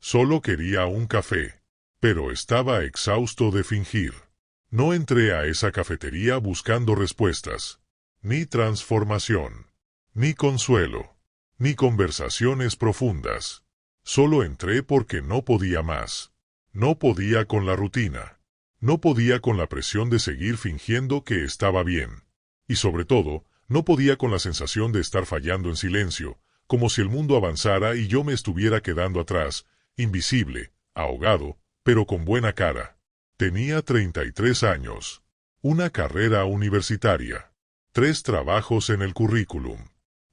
Solo quería un café. Pero estaba exhausto de fingir. No entré a esa cafetería buscando respuestas, ni transformación, ni consuelo, ni conversaciones profundas. Solo entré porque no podía más. No podía con la rutina. No podía con la presión de seguir fingiendo que estaba bien. Y sobre todo, no podía con la sensación de estar fallando en silencio, como si el mundo avanzara y yo me estuviera quedando atrás, invisible, ahogado, pero con buena cara. Tenía 33 años, una carrera universitaria, 3 trabajos en el currículum,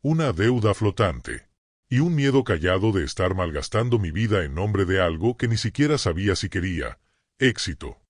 una deuda flotante, y un miedo callado de estar malgastando mi vida en nombre de algo que ni siquiera sabía si quería: éxito.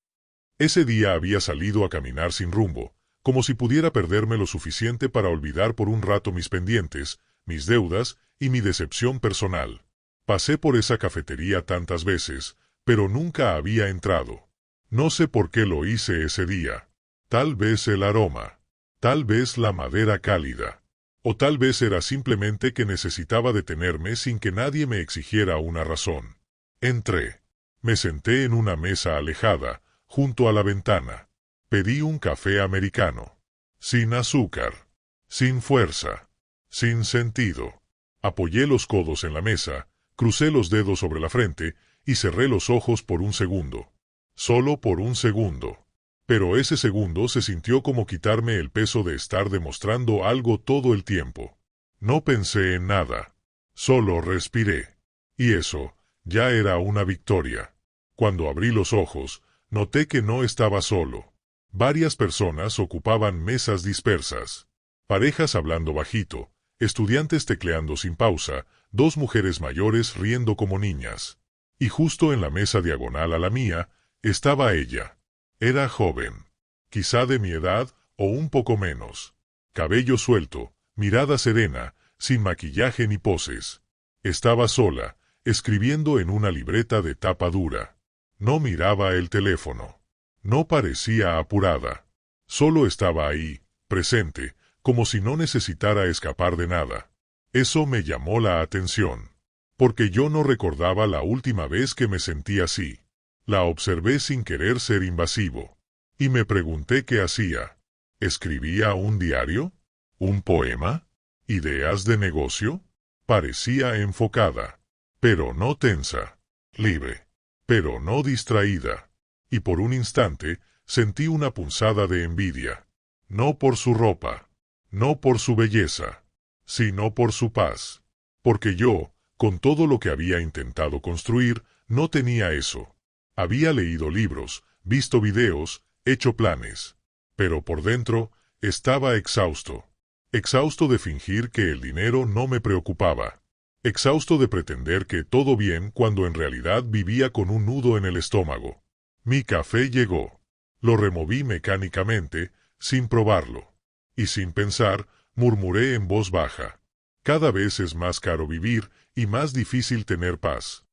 Ese día había salido a caminar sin rumbo, como si pudiera perderme lo suficiente para olvidar por un rato mis pendientes, mis deudas y mi decepción personal. Pasé por esa cafetería tantas veces, pero nunca había entrado. No sé por qué lo hice ese día. Tal vez el aroma, tal vez la madera cálida, o tal vez era simplemente que necesitaba detenerme sin que nadie me exigiera una razón. Entré. Me senté en una mesa alejada, junto a la ventana. Pedí un café americano. Sin azúcar. Sin fuerza. Sin sentido. Apoyé los codos en la mesa, crucé los dedos sobre la frente y cerré los ojos por un segundo. Solo por un segundo. Pero ese segundo se sintió como quitarme el peso de estar demostrando algo todo el tiempo. No pensé en nada. Solo respiré. Y eso ya era una victoria. Cuando abrí los ojos, noté que no estaba solo. Varias personas ocupaban mesas dispersas. Parejas hablando bajito, estudiantes tecleando sin pausa, 2 mujeres mayores riendo como niñas. Y justo en la mesa diagonal a la mía, estaba ella. Era joven. Quizá de mi edad o un poco menos. Cabello suelto, mirada serena, sin maquillaje ni poses. Estaba sola, escribiendo en una libreta de tapa dura. No miraba el teléfono. No parecía apurada. Solo estaba ahí, presente, como si no necesitara escapar de nada. Eso me llamó la atención. Porque yo no recordaba la última vez que me sentí así. La observé sin querer ser invasivo. Y me pregunté qué hacía. ¿Escribía un diario? ¿Un poema? ¿Ideas de negocio? Parecía enfocada. Pero no tensa. Libre. Pero no distraída. Y por un instante, sentí una punzada de envidia. No por su ropa. No por su belleza. Sino por su paz. Porque yo, con todo lo que había intentado construir, no tenía eso. Había leído libros, visto videos, hecho planes. Pero por dentro, estaba exhausto. Exhausto de fingir que el dinero no me preocupaba. Exhausto de pretender que todo bien cuando en realidad vivía con un nudo en el estómago. Mi café llegó. Lo removí mecánicamente, sin probarlo. Y sin pensar, murmuré en voz baja. Cada vez es más caro vivir y más difícil tener paz.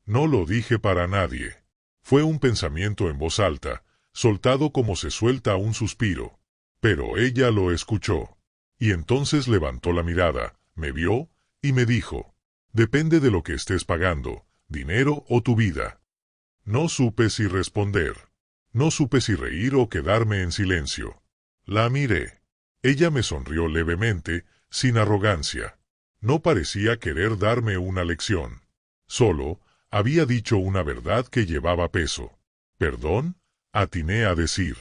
No lo dije para nadie. Fue un pensamiento en voz alta, soltado como se suelta un suspiro. Pero ella lo escuchó. Y entonces levantó la mirada, me vio, y me dijo: depende de lo que estés pagando, dinero o tu vida. No supe si responder. No supe si reír o quedarme en silencio. La miré. Ella me sonrió levemente, sin arrogancia. No parecía querer darme una lección. Solo había dicho una verdad que llevaba peso. ¿Perdón? Atiné a decir.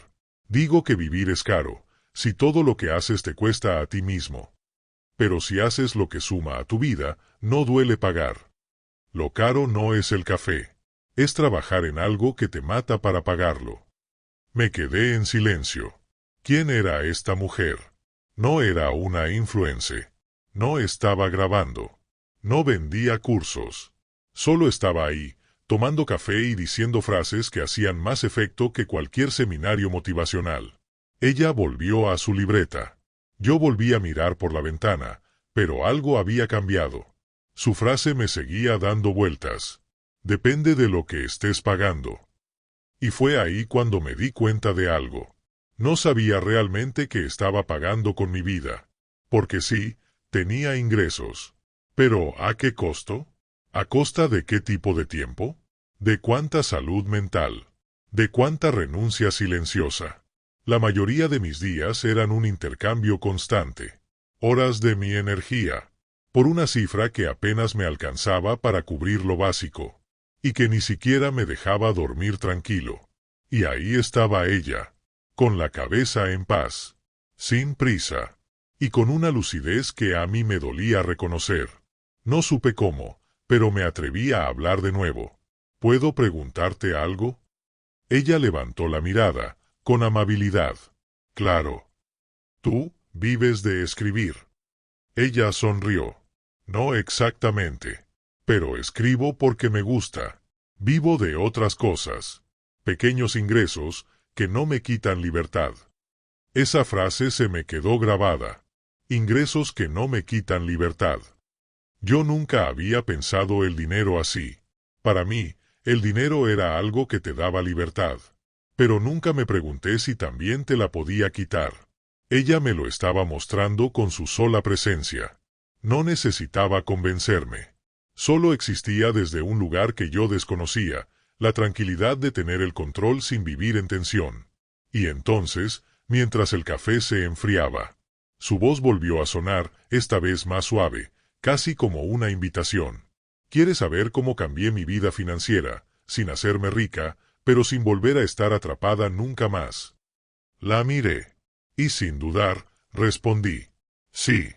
Digo que vivir es caro, si todo lo que haces te cuesta a ti mismo. Pero si haces lo que suma a tu vida, no duele pagar. Lo caro no es el café. Es trabajar en algo que te mata para pagarlo. Me quedé en silencio. ¿Quién era esta mujer? No era una influencer. No estaba grabando. No vendía cursos. Solo estaba ahí, tomando café y diciendo frases que hacían más efecto que cualquier seminario motivacional. Ella volvió a su libreta. Yo volví a mirar por la ventana, pero algo había cambiado. Su frase me seguía dando vueltas. Depende de lo que estés pagando. Y fue ahí cuando me di cuenta de algo. No sabía realmente que estaba pagando con mi vida. Porque sí, tenía ingresos. Pero ¿a qué costo? ¿A costa de qué tipo de tiempo? ¿De cuánta salud mental? ¿De cuánta renuncia silenciosa? La mayoría de mis días eran un intercambio constante. Horas de mi energía, por una cifra que apenas me alcanzaba para cubrir lo básico, y que ni siquiera me dejaba dormir tranquilo. Y ahí estaba ella, con la cabeza en paz, sin prisa, y con una lucidez que a mí me dolía reconocer. No supe cómo, pero me atreví a hablar de nuevo. ¿Puedo preguntarte algo? Ella levantó la mirada, con amabilidad. Claro. Tú vives de escribir. Ella sonrió. No exactamente. Pero escribo porque me gusta. Vivo de otras cosas. Pequeños ingresos que no me quitan libertad. Esa frase se me quedó grabada. Ingresos que no me quitan libertad. Yo nunca había pensado el dinero así. Para mí, el dinero era algo que te daba libertad. Pero nunca me pregunté si también te la podía quitar. Ella me lo estaba mostrando con su sola presencia. No necesitaba convencerme. Solo existía desde un lugar que yo desconocía, la tranquilidad de tener el control sin vivir en tensión. Y entonces, mientras el café se enfriaba, su voz volvió a sonar, esta vez más suave, casi como una invitación. ¿Quieres saber cómo cambié mi vida financiera, sin hacerme rica, pero sin volver a estar atrapada nunca más? La miré. Y sin dudar, respondí. Sí.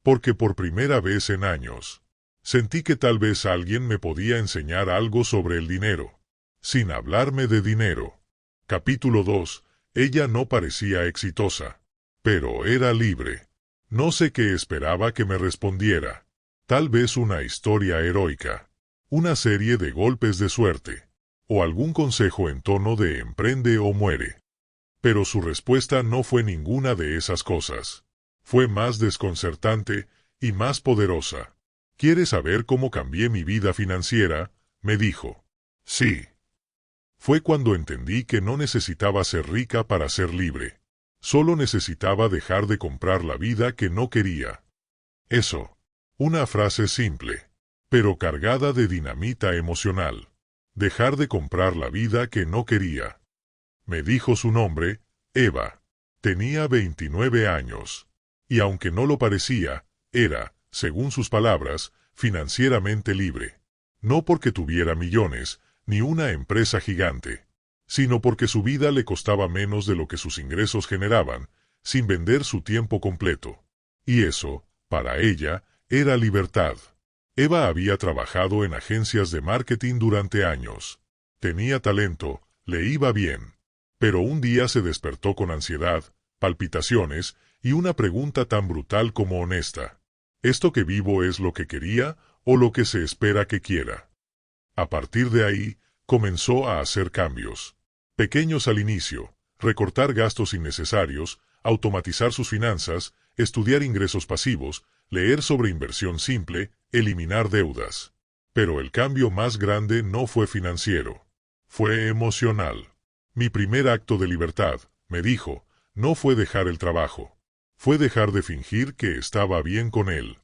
Porque por primera vez en años, sentí que tal vez alguien me podía enseñar algo sobre el dinero, sin hablarme de dinero. Capítulo 2. Ella no parecía exitosa, pero era libre. No sé qué esperaba que me respondiera. Tal vez una historia heroica, una serie de golpes de suerte, o algún consejo en tono de emprende o muere. Pero su respuesta no fue ninguna de esas cosas. Fue más desconcertante y más poderosa. ¿Quieres saber cómo cambié mi vida financiera?, me dijo. Sí. Fue cuando entendí que no necesitaba ser rica para ser libre. Solo necesitaba dejar de comprar la vida que no quería. Eso. Una frase simple, pero cargada de dinamita emocional. Dejar de comprar la vida que no quería. Me dijo su nombre, Eva. Tenía 29 años. Y aunque no lo parecía, era, según sus palabras, financieramente libre. No porque tuviera millones, ni una empresa gigante, sino porque su vida le costaba menos de lo que sus ingresos generaban, sin vender su tiempo completo. Y eso, para ella, era libertad. Eva había trabajado en agencias de marketing durante años. Tenía talento, le iba bien. Pero un día se despertó con ansiedad, palpitaciones y una pregunta tan brutal como honesta. ¿Esto que vivo es lo que quería o lo que se espera que quiera? A partir de ahí, comenzó a hacer cambios. Pequeños al inicio, recortar gastos innecesarios, automatizar sus finanzas, estudiar ingresos pasivos, leer sobre inversión simple, eliminar deudas. Pero el cambio más grande no fue financiero. Fue emocional. Mi primer acto de libertad, me dijo, no fue dejar el trabajo. Fue dejar de fingir que estaba bien con él.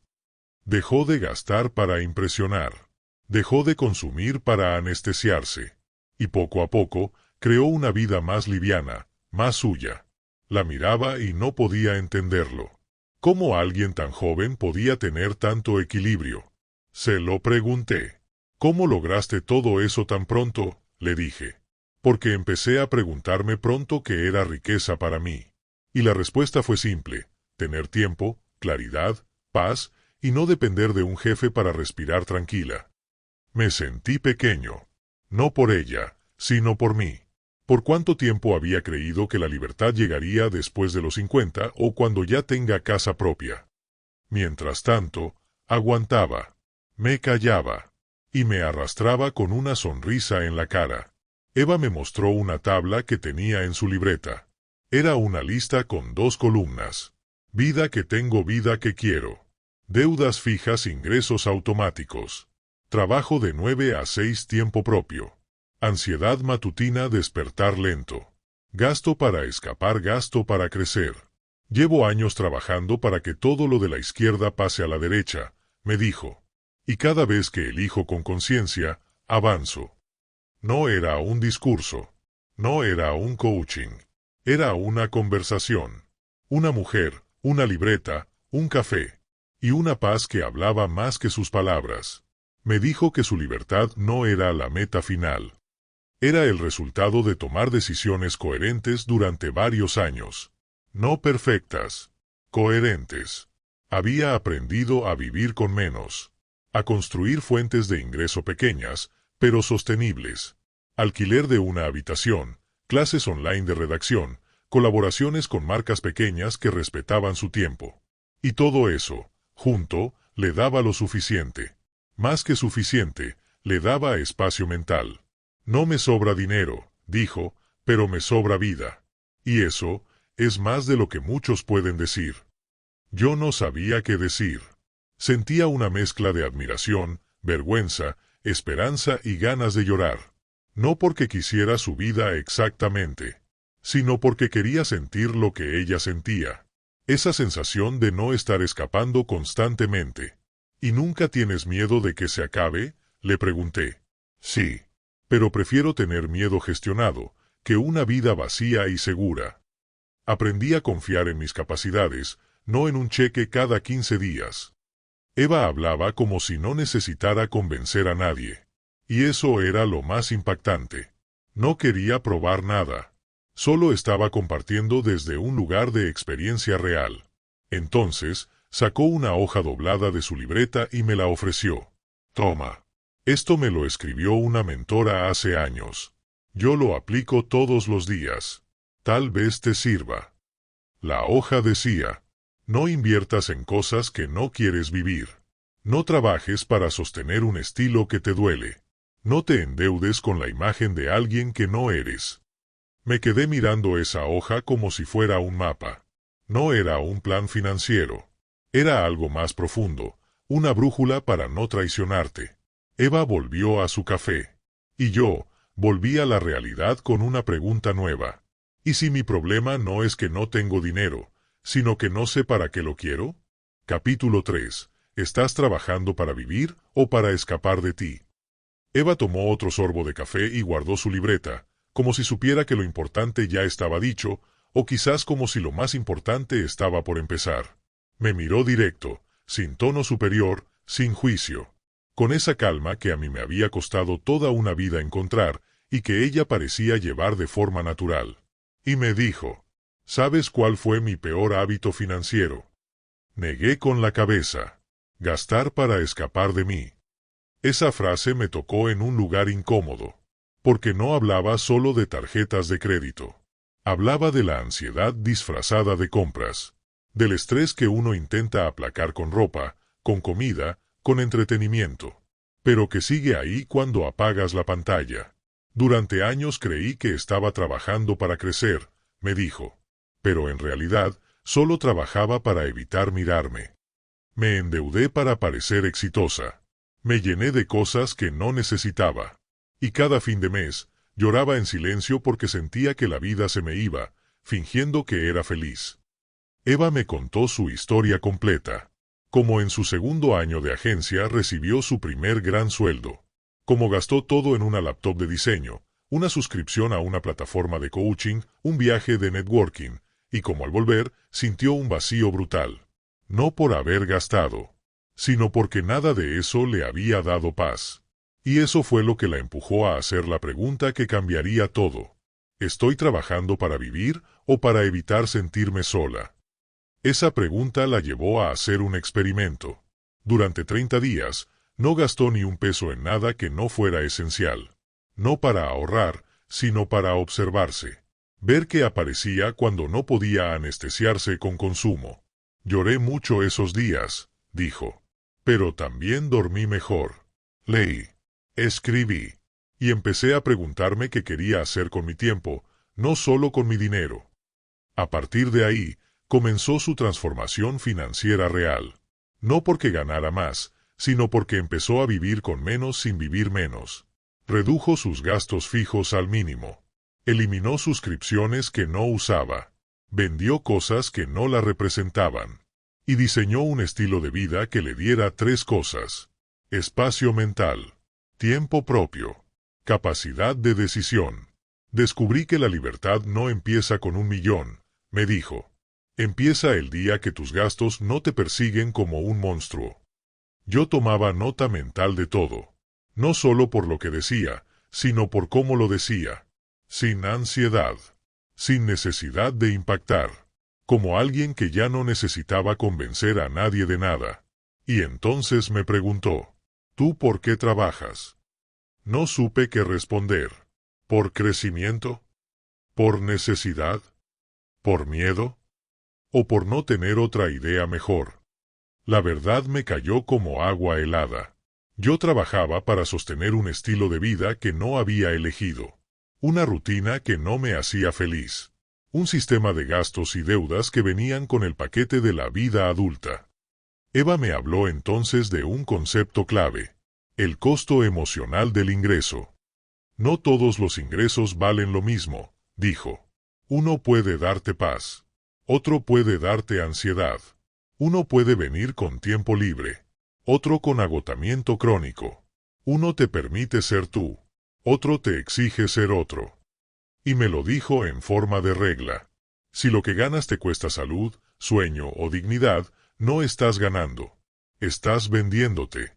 Dejó de gastar para impresionar. Dejó de consumir para anestesiarse. Y poco a poco, creó una vida más liviana, más suya. La miraba y no podía entenderlo. ¿Cómo alguien tan joven podía tener tanto equilibrio? Se lo pregunté. ¿Cómo lograste todo eso tan pronto?, le dije. Porque empecé a preguntarme pronto qué era riqueza para mí. Y la respuesta fue simple: tener tiempo, claridad, paz, y no depender de un jefe para respirar tranquila. Me sentí pequeño. No por ella, sino por mí. ¿Por cuánto tiempo había creído que la libertad llegaría después de los 50 o cuando ya tenga casa propia? Mientras tanto, aguantaba. Me callaba. Y me arrastraba con una sonrisa en la cara. Eva me mostró una tabla que tenía en su libreta. Era una lista con 2 columnas. Vida que tengo, vida que quiero. Deudas fijas, ingresos automáticos. Trabajo de 9 a 6, tiempo propio. Ansiedad matutina, despertar lento. Gasto para escapar, gasto para crecer. Llevo años trabajando para que todo lo de la izquierda pase a la derecha, me dijo. Y cada vez que elijo con conciencia, avanzo. No era un discurso. No era un coaching. Era una conversación. Una mujer, una libreta, un café. Y una paz que hablaba más que sus palabras. Me dijo que su libertad no era la meta final. Era el resultado de tomar decisiones coherentes durante varios años. No perfectas. Coherentes. Había aprendido a vivir con menos. A construir fuentes de ingreso pequeñas, pero sostenibles. Alquiler de una habitación, clases online de redacción, colaboraciones con marcas pequeñas que respetaban su tiempo. Y todo eso, junto, le daba lo suficiente. Más que suficiente, le daba espacio mental. No me sobra dinero, dijo, pero me sobra vida. Y eso, es más de lo que muchos pueden decir. Yo no sabía qué decir. Sentía una mezcla de admiración, vergüenza, esperanza y ganas de llorar. No porque quisiera su vida exactamente, sino porque quería sentir lo que ella sentía. Esa sensación de no estar escapando constantemente. ¿Y nunca tienes miedo de que se acabe?, le pregunté. Sí, pero prefiero tener miedo gestionado, que una vida vacía y segura. Aprendí a confiar en mis capacidades, no en un cheque cada 15 días. Eva hablaba como si no necesitara convencer a nadie. Y eso era lo más impactante. No quería probar nada. Solo estaba compartiendo desde un lugar de experiencia real. Entonces, sacó una hoja doblada de su libreta y me la ofreció. Toma. Esto me lo escribió una mentora hace años. Yo lo aplico todos los días. Tal vez te sirva. La hoja decía: no inviertas en cosas que no quieres vivir. No trabajes para sostener un estilo que te duele. No te endeudes con la imagen de alguien que no eres. Me quedé mirando esa hoja como si fuera un mapa. No era un plan financiero. Era algo más profundo, una brújula para no traicionarte. Eva volvió a su café. Y yo, volví a la realidad con una pregunta nueva. ¿Y si mi problema no es que no tengo dinero, sino que no sé para qué lo quiero? Capítulo 3. ¿Estás trabajando para vivir o para escapar de ti? Eva tomó otro sorbo de café y guardó su libreta, como si supiera que lo importante ya estaba dicho, o quizás como si lo más importante estaba por empezar. Me miró directo, sin tono superior, sin juicio. Con esa calma que a mí me había costado toda una vida encontrar, y que ella parecía llevar de forma natural. Y me dijo: ¿sabes cuál fue mi peor hábito financiero? Negué con la cabeza. Gastar para escapar de mí. Esa frase me tocó en un lugar incómodo, porque no hablaba solo de tarjetas de crédito. Hablaba de la ansiedad disfrazada de compras, del estrés que uno intenta aplacar con ropa, con comida, con entretenimiento, pero que sigue ahí cuando apagas la pantalla. Durante años creí que estaba trabajando para crecer, me dijo, pero en realidad solo trabajaba para evitar mirarme. Me endeudé para parecer exitosa. Me llené de cosas que no necesitaba. Y cada fin de mes, lloraba en silencio porque sentía que la vida se me iba, fingiendo que era feliz. Eva me contó su historia completa. Como en su segundo año de agencia recibió su primer gran sueldo. Como gastó todo en una laptop de diseño, una suscripción a una plataforma de coaching, un viaje de networking, y como al volver, sintió un vacío brutal. No por haber gastado, sino porque nada de eso le había dado paz. Y eso fue lo que la empujó a hacer la pregunta que cambiaría todo. ¿Estoy trabajando para vivir o para evitar sentirme sola? Esa pregunta la llevó a hacer un experimento. Durante 30 días, no gastó ni un peso en nada que no fuera esencial. No para ahorrar, sino para observarse. Ver qué aparecía cuando no podía anestesiarse con consumo. Lloré mucho esos días, dijo. Pero también dormí mejor. Leí. Escribí. Y empecé a preguntarme qué quería hacer con mi tiempo, no solo con mi dinero. A partir de ahí, comenzó su transformación financiera real. No porque ganara más, sino porque empezó a vivir con menos sin vivir menos. Redujo sus gastos fijos al mínimo. Eliminó suscripciones que no usaba. Vendió cosas que no la representaban. Y diseñó un estilo de vida que le diera 3 cosas: espacio mental, tiempo propio, capacidad de decisión. Descubrí que la libertad no empieza con 1.000.000, me dijo. Empieza el día que tus gastos no te persiguen como un monstruo. Yo tomaba nota mental de todo, no solo por lo que decía, sino por cómo lo decía, sin ansiedad, sin necesidad de impactar, como alguien que ya no necesitaba convencer a nadie de nada. Y entonces me preguntó, ¿tú por qué trabajas? No supe qué responder. ¿Por crecimiento? ¿Por necesidad? ¿Por miedo? ¿O por no tener otra idea mejor? La verdad me cayó como agua helada. Yo trabajaba para sostener un estilo de vida que no había elegido, una rutina que no me hacía feliz, un sistema de gastos y deudas que venían con el paquete de la vida adulta. Eva me habló entonces de un concepto clave, el costo emocional del ingreso. No todos los ingresos valen lo mismo, dijo. Uno puede darte paz, otro puede darte ansiedad. Uno puede venir con tiempo libre, otro con agotamiento crónico. Uno te permite ser tú, otro te exige ser otro. Y me lo dijo en forma de regla. Si lo que ganas te cuesta salud, sueño o dignidad, no estás ganando. Estás vendiéndote.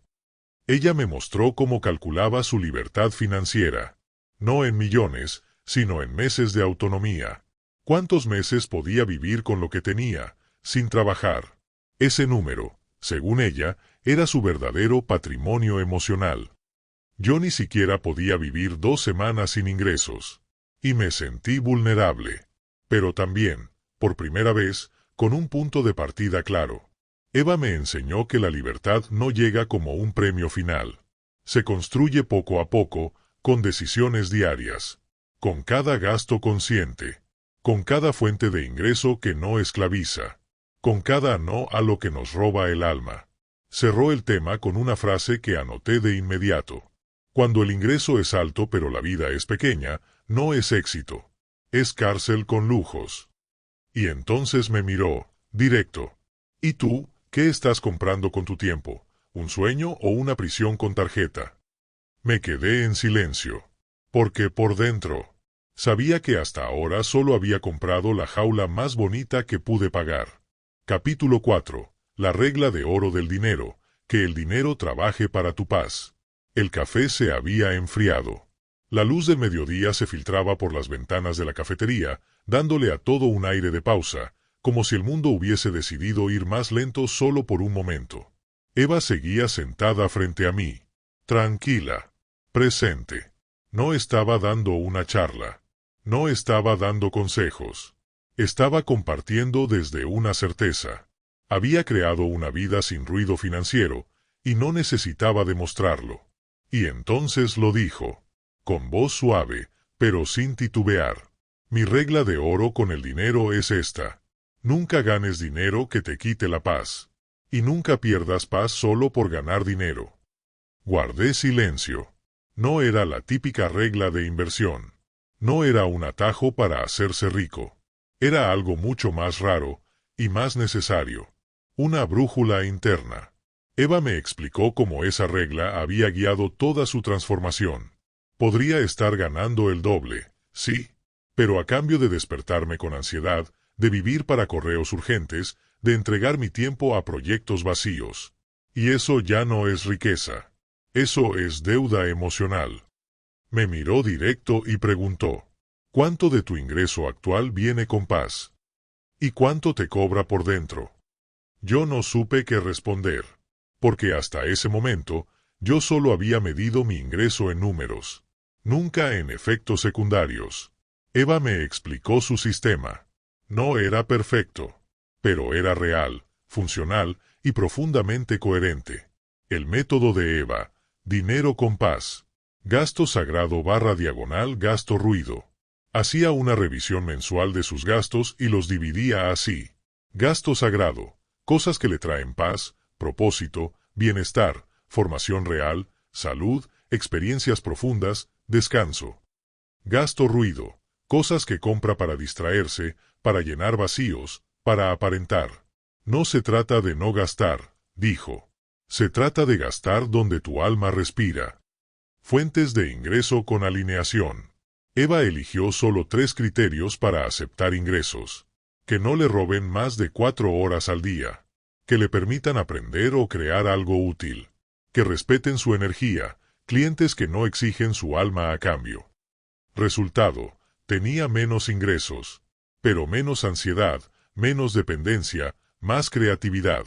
Ella me mostró cómo calculaba su libertad financiera. No en millones, sino en meses de autonomía. ¿Cuántos meses podía vivir con lo que tenía, sin trabajar? Ese número, según ella, era su verdadero patrimonio emocional. Yo ni siquiera podía vivir 2 semanas sin ingresos. Y me sentí vulnerable. Pero también, por primera vez, con un punto de partida claro. Eva me enseñó que la libertad no llega como un premio final. Se construye poco a poco, con decisiones diarias, con cada gasto consciente, con cada fuente de ingreso que no esclaviza, con cada no a lo que nos roba el alma. Cerró el tema con una frase que anoté de inmediato. Cuando el ingreso es alto pero la vida es pequeña, no es éxito. Es cárcel con lujos. Y entonces me miró, directo. ¿Y tú, qué estás comprando con tu tiempo? ¿Un sueño o una prisión con tarjeta? Me quedé en silencio. Porque por dentro, sabía que hasta ahora solo había comprado la jaula más bonita que pude pagar. Capítulo 4. La regla de oro del dinero. Que el dinero trabaje para tu paz. El café se había enfriado. La luz del mediodía se filtraba por las ventanas de la cafetería, dándole a todo un aire de pausa, como si el mundo hubiese decidido ir más lento solo por un momento. Eva seguía sentada frente a mí, tranquila, presente. No estaba dando una charla. No estaba dando consejos. Estaba compartiendo desde una certeza. Había creado una vida sin ruido financiero, y no necesitaba demostrarlo. Y entonces lo dijo, con voz suave, pero sin titubear. Mi regla de oro con el dinero es esta. Nunca ganes dinero que te quite la paz. Y nunca pierdas paz solo por ganar dinero. Guardé silencio. No era la típica regla de inversión. No era un atajo para hacerse rico. Era algo mucho más raro, y más necesario. Una brújula interna. Eva me explicó cómo esa regla había guiado toda su transformación. Podría estar ganando el doble, sí, pero a cambio de despertarme con ansiedad, de vivir para correos urgentes, de entregar mi tiempo a proyectos vacíos. Y eso ya no es riqueza. Eso es deuda emocional. Me miró directo y preguntó, ¿cuánto de tu ingreso actual viene con paz? ¿Y cuánto te cobra por dentro? Yo no supe qué responder, porque hasta ese momento, yo solo había medido mi ingreso en números, nunca en efectos secundarios. Eva me explicó su sistema. No era perfecto, pero era real, funcional y profundamente coherente. El método de Eva, dinero con paz, gasto sagrado / gasto ruido. Hacía una revisión mensual de sus gastos y los dividía así. Gasto sagrado, cosas que le traen paz, propósito, bienestar, formación real, salud, experiencias profundas, descanso. Gasto ruido, cosas que compra para distraerse, para llenar vacíos, para aparentar. No se trata de no gastar, dijo. Se trata de gastar donde tu alma respira. Fuentes de ingreso con alineación. Eva eligió solo 3 criterios para aceptar ingresos. Que no le roben más de 4 horas al día. Que le permitan aprender o crear algo útil. Que respeten su energía, clientes que no exigen su alma a cambio. Resultado, tenía menos ingresos, pero menos ansiedad, menos dependencia, más creatividad.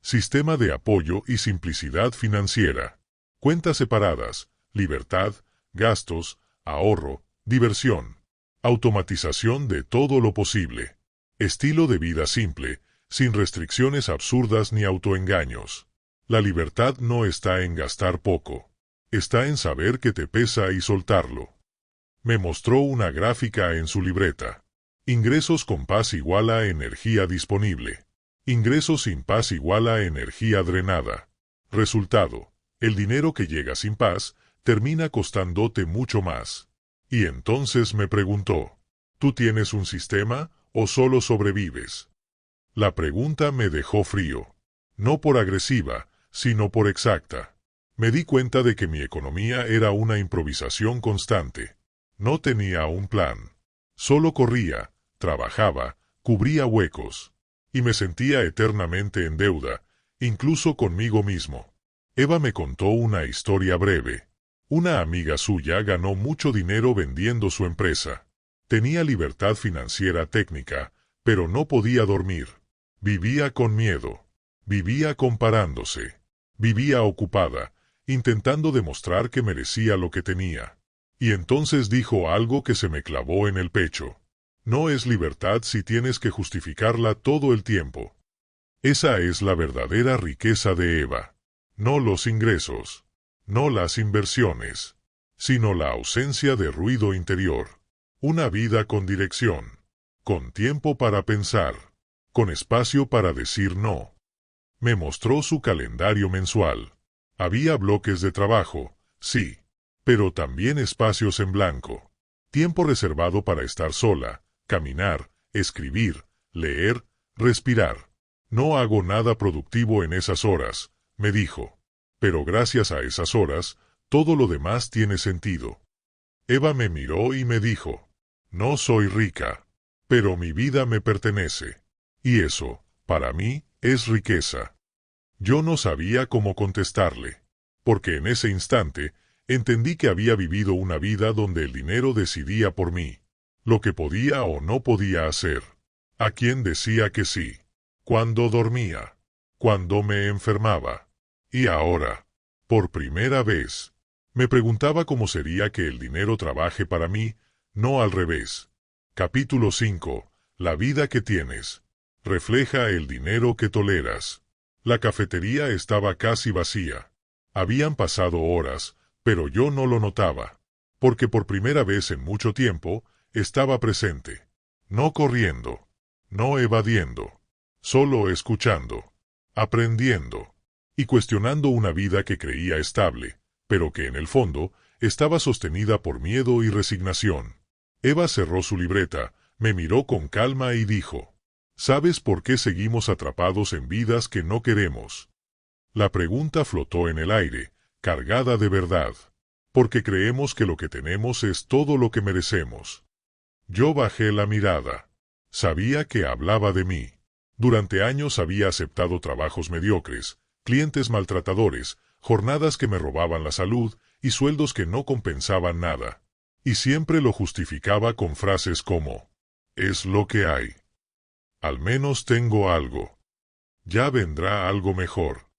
Sistema de apoyo y simplicidad financiera. Cuentas separadas, libertad, gastos, ahorro, diversión. Automatización de todo lo posible. Estilo de vida simple, sin restricciones absurdas ni autoengaños. La libertad no está en gastar poco. Está en saber que te pesa y soltarlo. Me mostró una gráfica en su libreta. Ingresos con paz igual a energía disponible. Ingresos sin paz igual a energía drenada. Resultado, el dinero que llega sin paz termina costándote mucho más. Y entonces me preguntó, ¿tú tienes un sistema o solo sobrevives? La pregunta me dejó frío. No por agresiva, sino por exacta. Me di cuenta de que mi economía era una improvisación constante. No tenía un plan. Solo corría, trabajaba, cubría huecos. Y me sentía eternamente en deuda, incluso conmigo mismo. Eva me contó una historia breve. Una amiga suya ganó mucho dinero vendiendo su empresa. Tenía libertad financiera técnica, pero no podía dormir. Vivía con miedo. Vivía comparándose. Vivía ocupada, intentando demostrar que merecía lo que tenía. Y entonces dijo algo que se me clavó en el pecho. No es libertad si tienes que justificarla todo el tiempo. Esa es la verdadera riqueza de Eva. No los ingresos, no las inversiones, sino la ausencia de ruido interior. Una vida con dirección, con tiempo para pensar, con espacio para decir no. Me mostró su calendario mensual. Había bloques de trabajo, sí, pero también espacios en blanco. Tiempo reservado para estar sola, caminar, escribir, leer, respirar. No hago nada productivo en esas horas, me dijo. Pero gracias a esas horas, todo lo demás tiene sentido. Eva me miró y me dijo, no soy rica, pero mi vida me pertenece. Y eso, para mí, es riqueza. Yo no sabía cómo contestarle, porque en ese instante entendí que había vivido una vida donde el dinero decidía por mí, lo que podía o no podía hacer, a quién decía que sí, cuándo dormía, cuándo me enfermaba. Y ahora, por primera vez, me preguntaba cómo sería que el dinero trabaje para mí, no al revés. Capítulo 5. La vida que tienes refleja el dinero que toleras. La cafetería estaba casi vacía. Habían pasado horas, pero yo no lo notaba, porque por primera vez en mucho tiempo estaba presente. No corriendo, no evadiendo, solo escuchando, aprendiendo y cuestionando una vida que creía estable, pero que en el fondo estaba sostenida por miedo y resignación. Eva cerró su libreta, me miró con calma y dijo, ¿sabes por qué seguimos atrapados en vidas que no queremos? La pregunta flotó en el aire, cargada de verdad. Porque creemos que lo que tenemos es todo lo que merecemos. Yo bajé la mirada. Sabía que hablaba de mí. Durante años había aceptado trabajos mediocres, clientes maltratadores, jornadas que me robaban la salud y sueldos que no compensaban nada. Y siempre lo justificaba con frases como, es lo que hay. Al menos tengo algo. Ya vendrá algo mejor.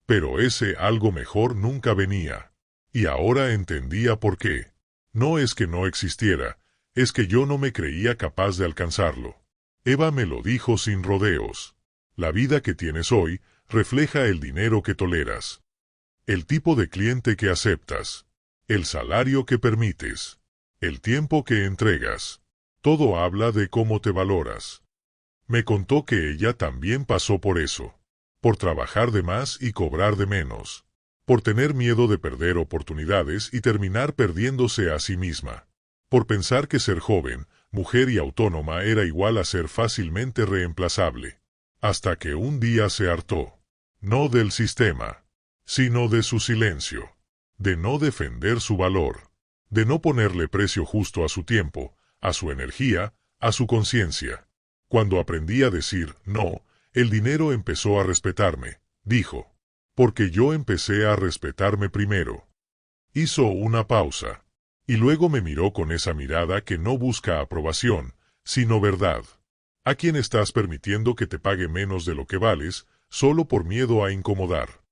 Pero ese algo mejor nunca venía. Y ahora entendía por qué. No es que no existiera, es que yo no me creía capaz de alcanzarlo. Eva me lo dijo sin rodeos. La vida que tienes hoy refleja el dinero que toleras, el tipo de cliente que aceptas, el salario que permites, el tiempo que entregas. Todo habla de cómo te valoras. Me contó que ella también pasó por eso, por trabajar de más y cobrar de menos, por tener miedo de perder oportunidades y terminar perdiéndose a sí misma, por pensar que ser joven, mujer y autónoma era igual a ser fácilmente reemplazable, hasta que un día se hartó, no del sistema, sino de su silencio, de no defender su valor, de no ponerle precio justo a su tiempo, a su energía, a su conciencia. Cuando aprendí a decir no, el dinero empezó a respetarme, dijo, porque yo empecé a respetarme primero. Hizo una pausa, y luego me miró con esa mirada que no busca aprobación, sino verdad. ¿A quién estás permitiendo que te pague menos de lo que vales, solo por miedo a incomodar?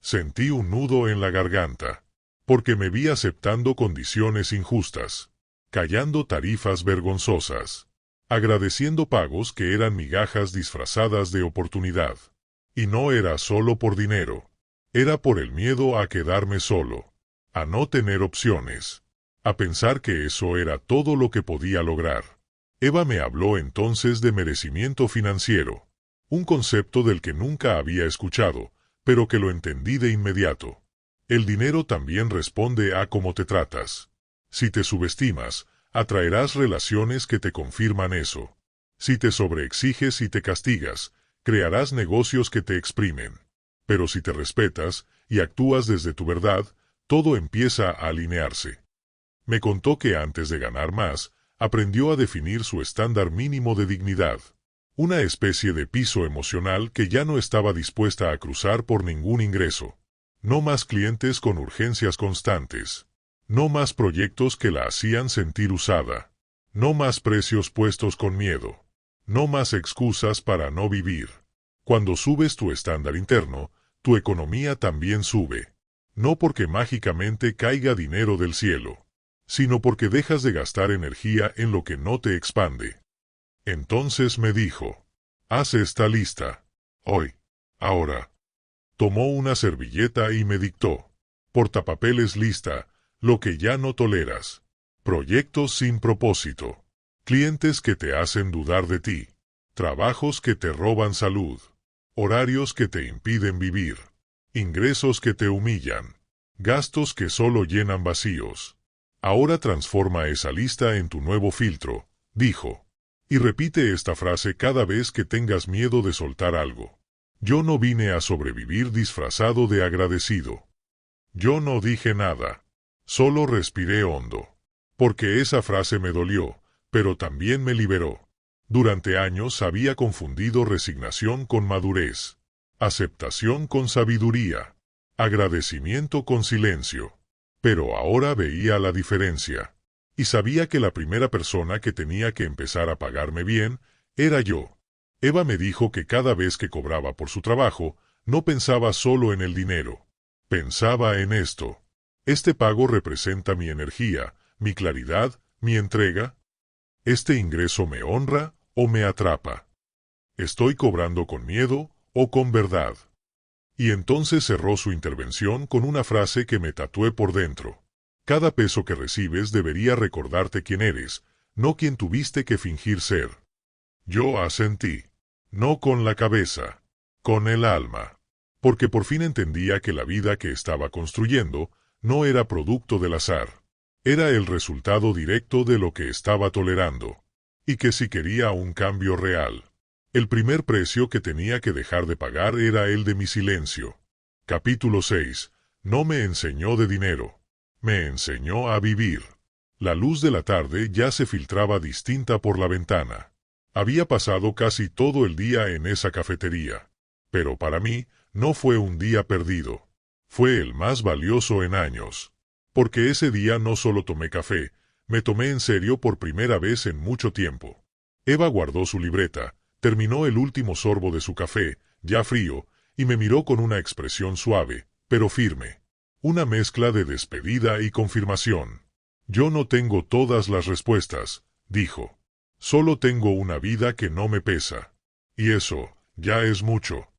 Sentí un nudo en la garganta, porque me vi aceptando condiciones injustas, callando tarifas vergonzosas, agradeciendo pagos que eran migajas disfrazadas de oportunidad. Y no era solo por dinero, era por el miedo a quedarme solo, a no tener opciones, a pensar que eso era todo lo que podía lograr. Eva me habló entonces de merecimiento financiero, un concepto del que nunca había escuchado, pero que lo entendí de inmediato. El dinero también responde a cómo te tratas. Si te subestimas, atraerás relaciones que te confirman eso. Si te sobreexiges y te castigas, crearás negocios que te exprimen. Pero si te respetas y actúas desde tu verdad, todo empieza a alinearse. Me contó que antes de ganar más, aprendió a definir su estándar mínimo de dignidad, una especie de piso emocional que ya no estaba dispuesta a cruzar por ningún ingreso. No más clientes con urgencias constantes. No más proyectos que la hacían sentir usada. No más precios puestos con miedo. No más excusas para no vivir. Cuando subes tu estándar interno, tu economía también sube. No porque mágicamente caiga dinero del cielo, sino porque dejas de gastar energía en lo que no te expande. Entonces me dijo, haz esta lista. Hoy. Ahora. Tomó una servilleta y me dictó. Portapapeles lista, lo que ya no toleras. Proyectos sin propósito. Clientes que te hacen dudar de ti. Trabajos que te roban salud. Horarios que te impiden vivir. Ingresos que te humillan. Gastos que solo llenan vacíos. Ahora transforma esa lista en tu nuevo filtro, dijo. Y repite esta frase cada vez que tengas miedo de soltar algo. Yo no vine a sobrevivir disfrazado de agradecido. Yo no dije nada. Solo respiré hondo. Porque esa frase me dolió, pero también me liberó. Durante años había confundido resignación con madurez, aceptación con sabiduría, agradecimiento con silencio. Pero ahora veía la diferencia. Y sabía que la primera persona que tenía que empezar a pagarme bien era yo. Eva me dijo que cada vez que cobraba por su trabajo, no pensaba solo en el dinero. Pensaba en esto. Este pago representa mi energía, mi claridad, mi entrega. Este ingreso me honra o me atrapa. Estoy cobrando con miedo o con verdad. Y entonces cerró su intervención con una frase que me tatué por dentro. Cada peso que recibes debería recordarte quién eres, no quien tuviste que fingir ser. Yo asentí. No con la cabeza, con el alma. Porque por fin entendía que la vida que estaba construyendo no era producto del azar. Era el resultado directo de lo que estaba tolerando. Y que si quería un cambio real, el primer precio que tenía que dejar de pagar era el de mi silencio. Capítulo 6. No me enseñó de dinero. Me enseñó a vivir. La luz de la tarde ya se filtraba distinta por la ventana. Había pasado casi todo el día en esa cafetería. Pero para mí, no fue un día perdido. Fue el más valioso en años. Porque ese día no solo tomé café, me tomé en serio por primera vez en mucho tiempo. Eva guardó su libreta, terminó el último sorbo de su café, ya frío, y me miró con una expresión suave, pero firme. Una mezcla de despedida y confirmación. Yo no tengo todas las respuestas, dijo. Solo tengo una vida que no me pesa. Y eso, ya es mucho.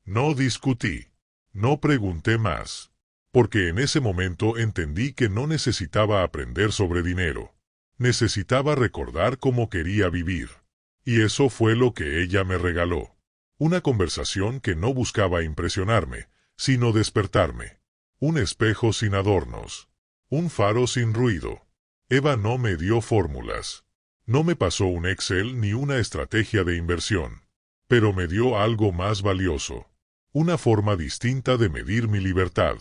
No discutí. No pregunté más. Porque en ese momento entendí que no necesitaba aprender sobre dinero. Necesitaba recordar cómo quería vivir. Y eso fue lo que ella me regaló. Una conversación que no buscaba impresionarme, sino despertarme. Un espejo sin adornos. Un faro sin ruido. Eva no me dio fórmulas. No me pasó un Excel ni una estrategia de inversión. Pero me dio algo más valioso. una forma distinta de medir mi libertad.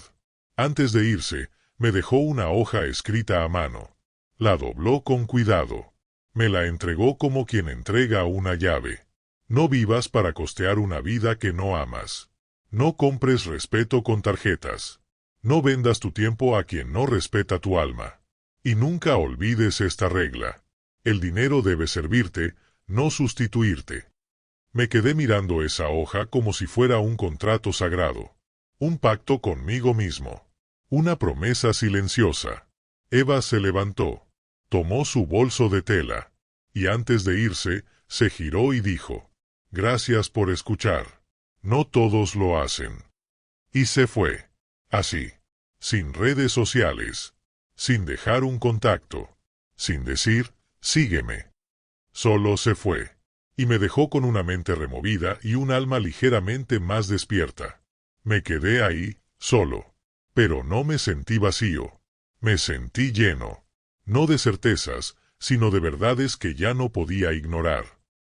Antes de irse, me dejó una hoja escrita a mano. La dobló con cuidado. Me la entregó como quien entrega una llave. No vivas para costear una vida que no amas. No compres respeto con tarjetas. No vendas tu tiempo a quien no respeta tu alma. Y nunca olvides esta regla. El dinero debe servirte, no sustituirte. Me quedé mirando esa hoja como si fuera un contrato sagrado. Un pacto conmigo mismo. Una promesa silenciosa. Eva se levantó. Tomó su bolso de tela. Y antes de irse, se giró y dijo: «Gracias por escuchar. No todos lo hacen». Y se fue. Así. Sin redes sociales. Sin dejar un contacto. Sin decir, sígueme. Solo se fue. Y me dejó con una mente removida y un alma ligeramente más despierta. Me quedé ahí, solo. Pero no me sentí vacío. Me sentí lleno. No de certezas, sino de verdades que ya no podía ignorar.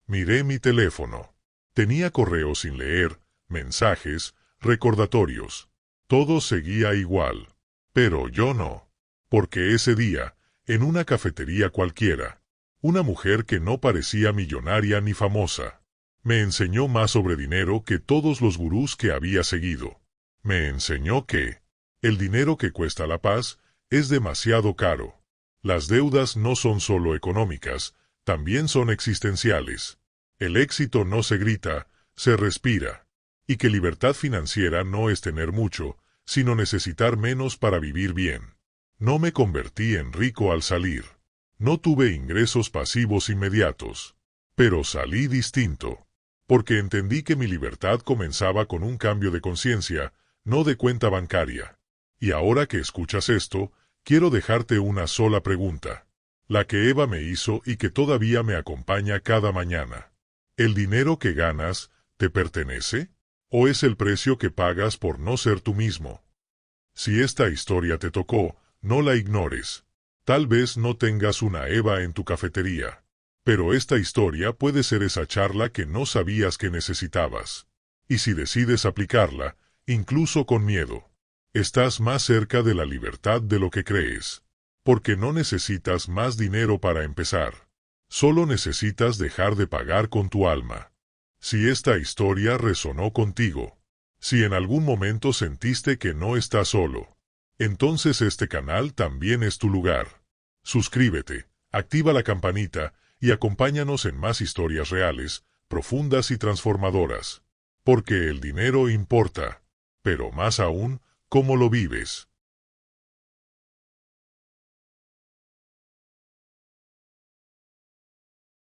Miré mi teléfono. Tenía correos sin leer, mensajes, recordatorios. Todo seguía igual. Pero yo no. Porque ese día, en una cafetería cualquiera, una mujer que no parecía millonaria ni famosa, me enseñó más sobre dinero que todos los gurús que había seguido. Me enseñó que el dinero que cuesta la paz es demasiado caro. Las deudas no son solo económicas, también son existenciales. El éxito no se grita, se respira. Y que libertad financiera no es tener mucho, sino necesitar menos para vivir bien. No me convertí en rico al salir. No tuve ingresos pasivos inmediatos. Pero salí distinto. Porque entendí que mi libertad comenzaba con un cambio de conciencia, no de cuenta bancaria. Y ahora que escuchas esto, quiero dejarte una sola pregunta. La que Eva me hizo y que todavía me acompaña cada mañana. ¿El dinero que ganas te pertenece? ¿O es el precio que pagas por no ser tú mismo? Si esta historia te tocó, no la ignores. Tal vez no tengas una Eva en tu cafetería. Pero esta historia puede ser esa charla que no sabías que necesitabas. Y si decides aplicarla, incluso con miedo, estás más cerca de la libertad de lo que crees. Porque no necesitas más dinero para empezar. Solo necesitas dejar de pagar con tu alma. Si esta historia resonó contigo, si en algún momento sentiste que no estás solo, entonces este canal también es tu lugar. Suscríbete, activa la campanita y acompáñanos en más historias reales, profundas y transformadoras. Porque el dinero importa, pero más aún, cómo lo vives.